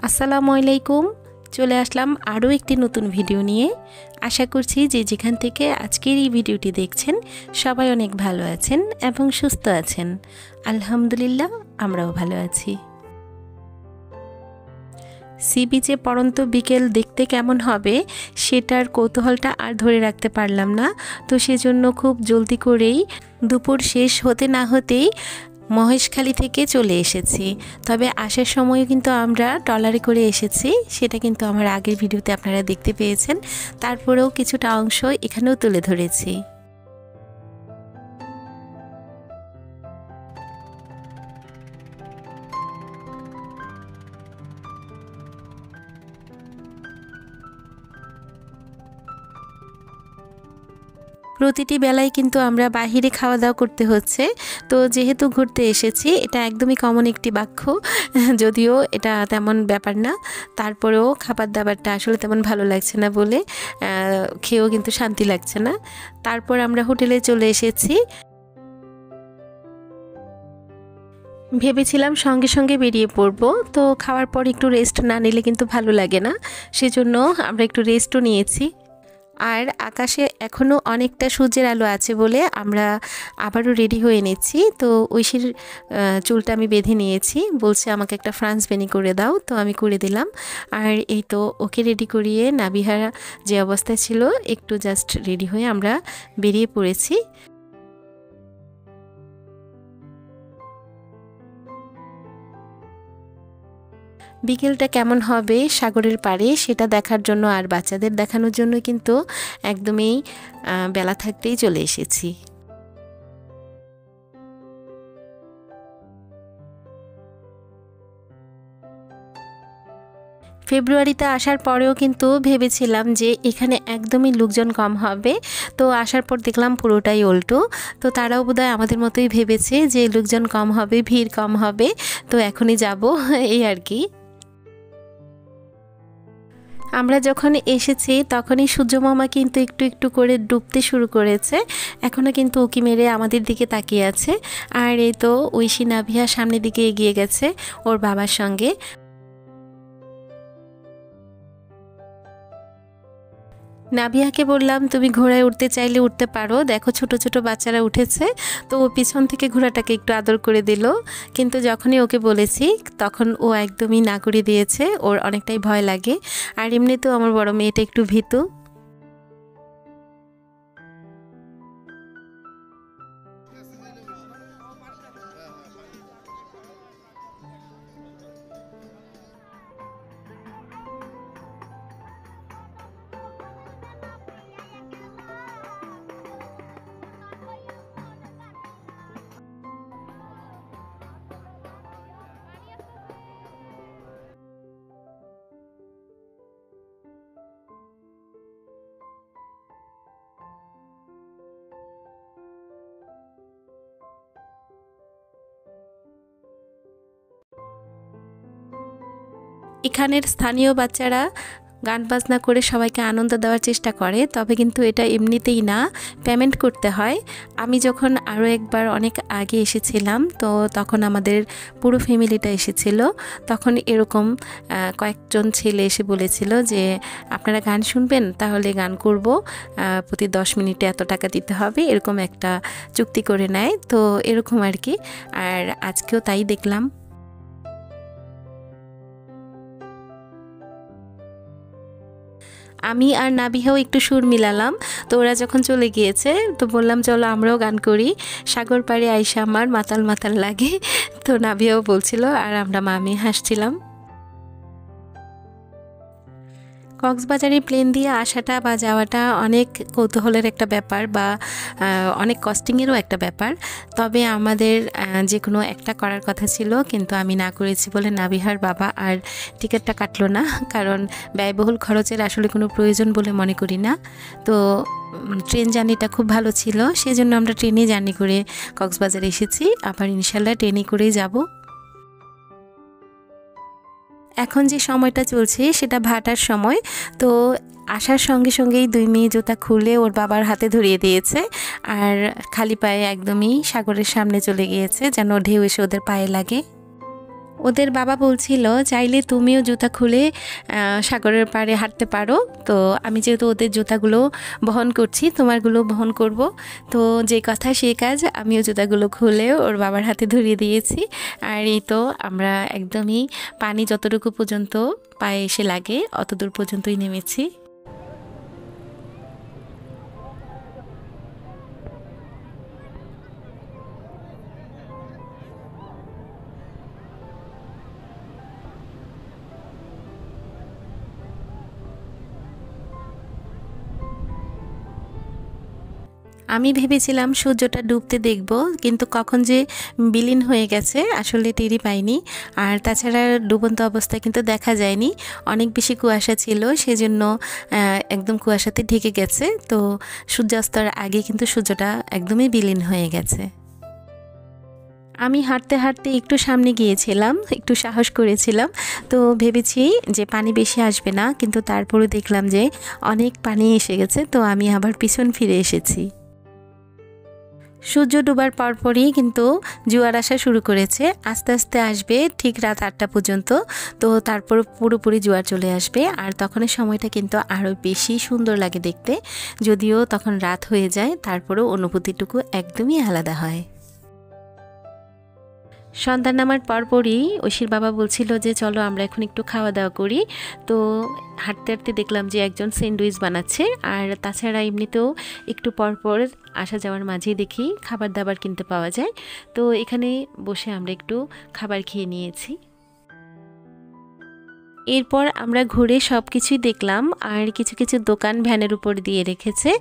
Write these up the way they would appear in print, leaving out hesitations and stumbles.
আসসালামু আলাইকুম। চলে আসলাম আরও একটি নতুন ভিডিও নিয়ে। আশা করছি যে যেখান থেকে আজকের এই ভিডিওটি দেখছেন সবাই অনেক ভালো আছেন এবং সুস্থ আছেন। আলহামদুলিল্লাহ, আমরাও ভালো আছি। সি বিচে পড়ন্ত বিকেল দেখতে কেমন হবে সেটার কৌতূহলটা আর ধরে রাখতে পারলাম না, তো সেজন্য খুব জলদি করেই দুপুর শেষ হতে না হতেই মহেশখালী থেকে চলে এসেছি। তবে আসার সময়ও কিন্তু আমরা ট্রলারে করে এসেছি, সেটা কিন্তু আমার আগের ভিডিওতে আপনারা দেখতে পেয়েছেন। তারপরেও কিছুটা অংশ এখানেও তুলে ধরেছি। প্রতিটি বেলায় কিন্তু আমরা বাহিরে খাওয়া দাওয়া করতে হচ্ছে। তো যেহেতু ঘুরতে এসেছি, এটা একদমই কমন একটি বাক্য, যদিও এটা তেমন ব্যাপার না। তারপরেও খাবার দাবারটা আসলে তেমন ভালো লাগছে না বলে খেয়েও কিন্তু শান্তি লাগছে না। তারপর আমরা হোটেলে চলে এসেছি। ভেবেছিলাম সঙ্গে সঙ্গে বেরিয়ে পড়ব, তো খাওয়ার পর একটু রেস্ট না নিলে কিন্তু ভালো লাগে না, সেজন্য আমরা একটু রেস্টও নিয়েছি। আর আকাশে এখনও অনেকটা সূর্যের আলো আছে বলে আমরা আবারও রেডি হয়ে নিচ্ছি। তো ঐশীর চুলটা আমি বেঁধে নিয়েছি, বলছে আমাকে একটা ফ্রান্স বেনি করে দাও, তো আমি করে দিলাম। আর এই তো ওকে রেডি করিয়ে নাবিহারা যে অবস্থায় ছিল একটু জাস্ট রেডি হয়ে আমরা বেরিয়ে পড়েছি। বিকেলটা কেমন হবে সাগরের পাড়ে সেটা দেখার জন্য আর বাচ্চাদের দেখানোর জন্য কিন্তু একদমই বেলা থাকতেই চলে এসেছি। ফেব্রুয়ারিতে আসার পরেও কিন্তু ভেবেছিলাম যে এখানে একদমই লোকজন কম হবে, তো আসার পর দেখলাম পুরোটাই উল্টো। তো তারাও বোধহয় আমাদের মতোই ভেবেছে যে লোকজন কম হবে, ভিড় কম হবে, তো এখনই যাব এই আর কি। আমরা যখন এসেছি তখনই সূর্যমামা কিন্তু একটু একটু করে ডুবতে শুরু করেছে। এখনও কিন্তু উঁকি মেরে আমাদের দিকে তাকিয়ে আছে। আর এই তো ঐশী নাভিয়া সামনের দিকে এগিয়ে গেছে ওর বাবার সঙ্গে। নাভিয়াকে বললাম তুমি ঘোড়ায় উঠতে চাইলে উঠতে পারো, দেখো ছোট ছোট বাচ্চারা উঠেছে। তো ও পিছন থেকে ঘোড়াটাকে একটু আদর করে দিল, কিন্তু যখনই ওকে বলেছি তখন ও একদমই না করে দিয়েছে, ওর অনেকটাই ভয় লাগে। আর এমনিতেও আমার বড় মেয়েটা একটু ভীতু। এখানের স্থানীয় বাচ্চারা গান বাজনা করে সবাইকে আনন্দ দেওয়ার চেষ্টা করে, তবে কিন্তু এটা এমনিতেই না, পেমেন্ট করতে হয়। আমি যখন আরও একবার অনেক আগে এসেছিলাম, তো তখন আমাদের পুরো ফ্যামিলিটা এসেছিল। তখন এরকম কয়েকজন ছেলে এসে বলেছিল যে আপনারা গান শুনবেন, তাহলে গান করব, প্রতি 10 মিনিটে এত টাকা দিতে হবে, এরকম একটা চুক্তি করে নেয়। তো এরকম আর কি। আর আজকেও তাই দেখলাম। আমি আর নাবিহাও একটু সুর মিলালাম, তো ওরা যখন চলে গিয়েছে তো বললাম চলো আমরাও গান করি, সাগর পাড়ে আইসা আমার মাতাল মাতাল লাগে। তো নাবিহাও বলছিল আর আমরা মামি হাসছিলাম। কক্সবাজারে প্লেন দিয়ে আসাটা বা যাওয়াটা অনেক কৌতূহলের একটা ব্যাপার, বা অনেক কস্টিংয়েরও একটা ব্যাপার। তবে আমাদের যে কোনো একটা করার কথা ছিল, কিন্তু আমি না করেছি বলে নাবিহার বাবা আর টিকিটটা কাটলো না, কারণ ব্যয়বহুল খরচের আসলে কোনো প্রয়োজন বলে মনে করি না। তো ট্রেন জার্নিটা খুব ভালো ছিল, সেজন্য আমরা ট্রেনে জার্নি করে কক্সবাজার এসেছি। আবার ইনশাল্লাহ ট্রেনে করেই যাব। এখন যে সময়টা চলছে সেটা ভাটার সময়। তো আসার সঙ্গে সঙ্গেই 2 মেয়ে জুতা খুলে ওর বাবার হাতে ধরিয়ে দিয়েছে, আর খালি পায়ে একদমই সাগরের সামনে চলে গিয়েছে, যেন ঢেউ এসে ওদের পায়ে লাগে। ওদের বাবা বলছিল চাইলে তুমিও জুতা খুলে সাগরের পাড়ে হাঁটতে পারো। তো আমি যেহেতু ওদের জুতাগুলো বহন করছি, তোমারগুলো বহন করব। তো যে কথা সেই কাজ, আমিও জুতাগুলো খুলে ওর বাবার হাতে ধরিয়ে দিয়েছি। আর এই তো আমরা একদমই পানি যতটুকু পর্যন্ত পায়ে এসে লাগে অতদূর পর্যন্তই নেমেছি। আমি ভেবেছিলাম সূর্যটা ডুবতে দেখব, কিন্তু কখন যে বিলীন হয়ে গেছে আসলে টেরই পাইনি। আর তাছাড়া ডুবন্ত অবস্থায় কিন্তু দেখা যায়নি, অনেক বেশি কুয়াশা ছিল, সেজন্য একদম কুয়াশাতে ঢেকে গেছে। তো সূর্যাস্তের আগে কিন্তু সূর্যটা একদমই বিলীন হয়ে গেছে। আমি হাঁটতে হাঁটতে একটু সামনে গিয়েছিলাম, একটু সাহস করেছিলাম। তো ভেবেছি যে পানি বেশি আসবে না, কিন্তু তারপরে দেখলাম যে অনেক পানি এসে গেছে। তো আমি আবার পিছন ফিরে এসেছি। সূর্য ডোবার পরপরই কিন্তু জোয়ার আসা শুরু করেছে, আস্তে আস্তে আসবে ঠিক রাত 8টা পর্যন্ত। তো তারপর পুরোপুরি জোয়ার চলে আসবে, আর তখনের সময়টা কিন্তু আরও বেশি সুন্দর লাগে দেখতে। যদিও তখন রাত হয়ে যায়, তারপরেও অনুভূতিটুকু একদমই আলাদা হয়। সন্ধ্যা নামার পরপরই ঐশীর বাবা বলছিল যে চলো আমরা এখন একটু খাওয়া দাওয়া করি। তো হাঁটতে হাঁটতে দেখলাম যে একজন স্যান্ডউইচ বানাচ্ছে, আর তাছাড়া এমনিতেও একটু পরপর আসা যাওয়ার মাঝেই দেখি খাবার দাবার কিনতে পাওয়া যায়। তো এখানে বসে আমরা একটু খাবার খেয়ে নিয়েছি। এরপর আমরা ঘুরে সব কিছুই দেখলাম, আর কিছু কিছু দোকান ভ্যানের উপর দিয়ে রেখেছে,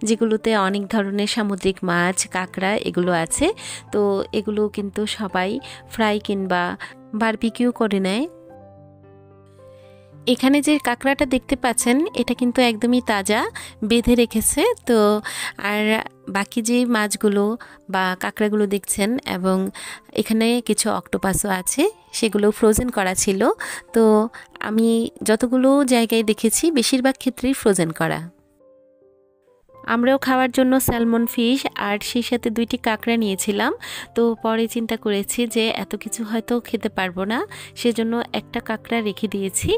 যেগুলোতে অনেক ধরনের সামুদ্রিক মাছ, কাঁকড়া এগুলো আছে। তো এগুলো কিন্তু সবাই ফ্রাই কিংবা বারবিকিউ করে নেয়। এখানে যে কাঁকড়াটা দেখতে পাচ্ছেন এটা কিন্তু একদমই তাজা, বেঁধে রেখেছে। তো আর বাকি যে মাছগুলো বা কাঁকড়াগুলো দেখছেন, এবং এখানে কিছু অক্টোপাসও আছে, সেগুলো ফ্রোজেন করা ছিল। তো আমি যতগুলো জায়গায় দেখেছি বেশিরভাগ ক্ষেত্রেই ফ্রোজেন করা। আমরাও খাওয়ার জন্য স্যালমন ফিশ আর সেই সাথে 2টি কাঁকড়া নিয়েছিলাম। তো পরে চিন্তা করেছি যে এত কিছু হয়তো খেতে পারবো না, সেজন্য একটা কাঁকড়া রেখে দিয়েছি।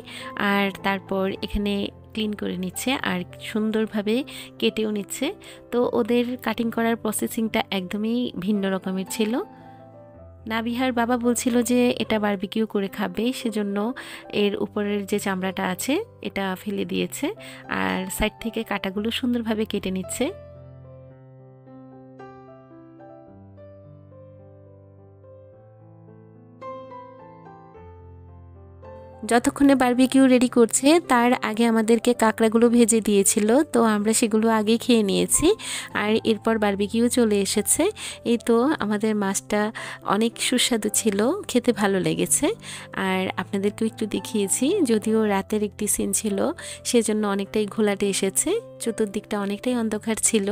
আর তারপর এখানে ক্লিন করে নিচ্ছে আর সুন্দরভাবে কেটেও নিচ্ছে। তো ওদের কাটিং করার প্রসেসিংটা একদমই ভিন্ন রকমের ছিল। নাবিহার বাবা বলছিল যে এটা বারবিকিউ করে খাবে, সেজন্য এর উপরের যে চামড়াটা আছে এটা ফেলে দিয়েছে, আর সাইড থেকে কাটাগুলো সুন্দরভাবে কেটে নিচ্ছে। যতক্ষণে বারবিকিউ রেডি করছে তার আগে আমাদেরকে কাঁকড়াগুলো ভেজে দিয়েছিল, তো আমরা সেগুলো আগে খেয়ে নিয়েছি। আর এরপর বারবিকিউ চলে এসেছে। এই তো আমাদের মাছটা অনেক সুস্বাদু ছিল, খেতে ভালো লেগেছে। আর আপনাদেরকেও একটু দেখিয়েছি, যদিও রাতের একটি সিন ছিল সেজন্য অনেকটাই ঘোলাটে এসেছে, চতুর্দিকটা অনেকটাই অন্ধকার ছিল।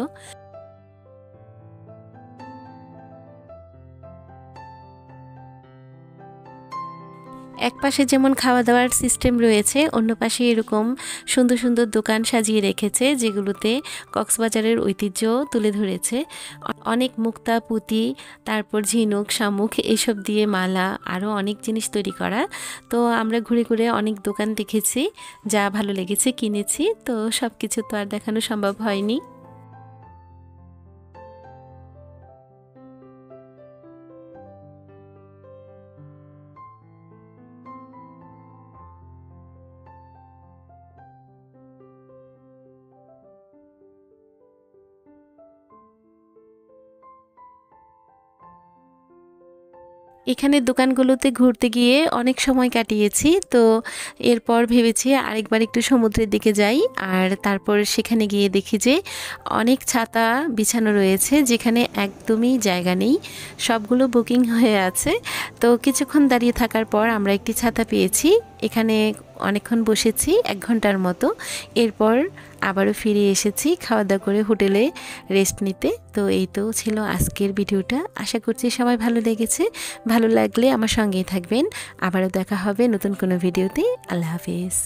এক পাশে যেমন খাওয়া দাওয়ার সিস্টেম রয়েছে, অন্য পাশে এরকম সুন্দর সুন্দর দোকান সাজিয়ে রেখেছে, যেগুলোতে কক্সবাজারের ঐতিহ্য তুলে ধরেছে। অনেক মুক্তা, পুঁতি, তারপর ঝিনুক, শামুক এইসব দিয়ে মালা, আরও অনেক জিনিস তৈরি করা। তো আমরা ঘুরে ঘুরে অনেক দোকান দেখেছি, যা ভালো লেগেছে কিনেছি। তো সব কিছু তো আর দেখানো সম্ভব হয়নি। এখানে দোকানগুলোতে ঘুরতে গিয়ে অনেক সময় কাটিয়েছি। তো এরপর ভেবেছি আরেকবার একটু সমুদ্রের দিকে যাই, আর তারপর সেখানে গিয়ে দেখি যে অনেক ছাতা বিছানো রয়েছে, যেখানে একদমই জায়গা নেই, সবগুলো বুকিং হয়ে আছে। তো কিছুক্ষণ দাঁড়িয়ে থাকার পর আমরা একটি ছাতা পেয়েছি, এখানে অনেকক্ষণ বসেছি, 1 ঘন্টার মতো। এরপর আবারও ফিরে এসেছি খাওয়া দাওয়া করে হোটেলে রেস্ট নিতে। তো এই তো ছিল আজকের ভিডিওটা, আশা করছি সবাই ভালো লেগেছে। ভালো লাগলে আমার সঙ্গেই থাকবেন, আবারও দেখা হবে নতুন কোনো ভিডিওতে। আল্লাহ হাফিজ।